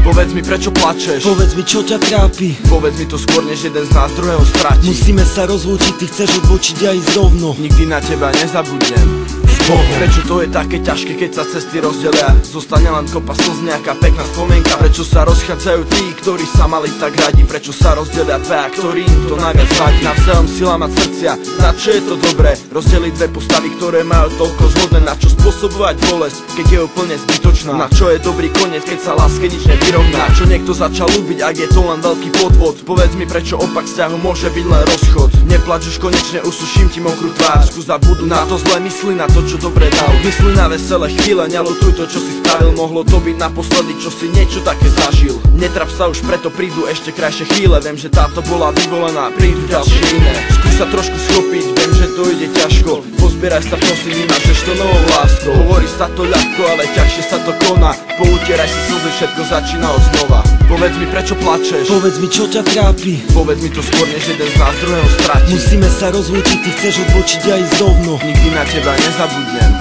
Povedz mi, prečo plačeš? Povedz mi, čo ťa trápi? Povedz mi to skôr, než jeden z nás druhého stratí. Musíme sa rozlúčiť, ty chceš odbočiť a ísť rovno. Nikdy na teba nezabudnem. Prečo to je také ťažké, keď sa cesty rozdelia? Zostane len kopa slz, nejaká pekná spomienka. Prečo sa rozchádzajú tí, ktorí sa mali tak radi? Prečo sa rozdelia dvaja, ktorým to najviac vadí? Navzájom sila mať srdcia, na čo je to dobré? Rozdeliť dve postavy, ktoré majú toľko zhodné. Na čo spôsobovať bolesť, keď je úplne zbytočná? Na čo je dobrý koniec, keď sa láske nič nevyrovná? Na čo niekto začal ľúbiť, ak je to len veľký podvod? Povedz mi, prečo opak vzťahu môže byť len rozchod? Neplač už konečne, usuším ti mokrú tvár. Skús zabudnúť na to zlé, mysli na to, čo dobre dal. Myslí na veselé chvíle, neľutuj to, čo si spravil. Mohlo to byť naposledy, čo si niečo také zažil. Netrap sa už, preto prídu ešte krajšie chvíle. Viem, že táto bola vyvolená, prídu ďalšie iné. Skús sa trošku schopiť, viem, že to ide ťažko. Pozbieraj sa prosím, nemáš to novou láskou. Hovorí sa to ľahko, ale ťažšie sa to koná. Poutieraj si slzy, všetko začína od znova. Povedz mi, prečo plačeš? Povedz mi, čo ťa trápi? Povedz mi to skôr, než jeden z nás druhého stratí. Musíme sa rozlúčiť, ty chceš odbočiť a ísť rovno. Nikdy na teba nezabudnem.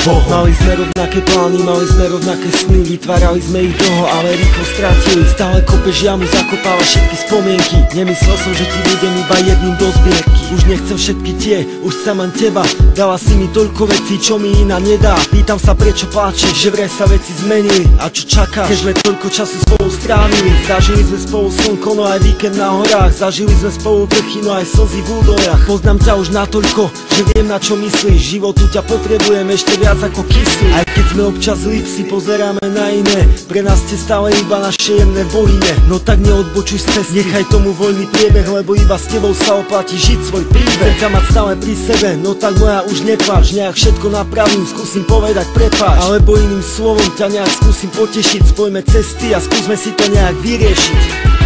Mali sme rovnaké plány, mali sme rovnaké sny. Vytvárali sme ich dlho, ale rýchlo stratili. Stále kopeš jamu, zakopáva všetky spomienky. Nemyslel som, že ti budem iba jedným do zbierky. Už nechcem všetky tie, už chcem len teba. Dala si mi toľko vecí, čo mi iná nedá. Pýtam sa, prečo pláčeš, že vraj sa veci zmenili. A čo čakáš, keď sme toľko času spolu strávili? Zažili sme spolu slnko, no aj víkend na horách. Zažili sme spolu vrchy, no aj slzy v údoliach. Poznám ťa už natoľko, že viem, na čo myslíš. Životu ťa potrebujem ešte viac ako kyslík. Aj keď sme občas lípsi, pozeráme na iné. Pre nás ste stále iba naše jemné voline. No tak neodbočuj z cesty, nechaj tomu voľný priebeh, lebo iba s tebou sa oplatí žiť svoj príbeh. Chcem ťa mať stále pri sebe, no tak moja už nepláč. Nejak všetko napravím, skúsim povedať prepáč. Alebo iným slovom ťa nejak skúsim potešiť. Spojme cesty a skúsme si to nejak vyriešiť.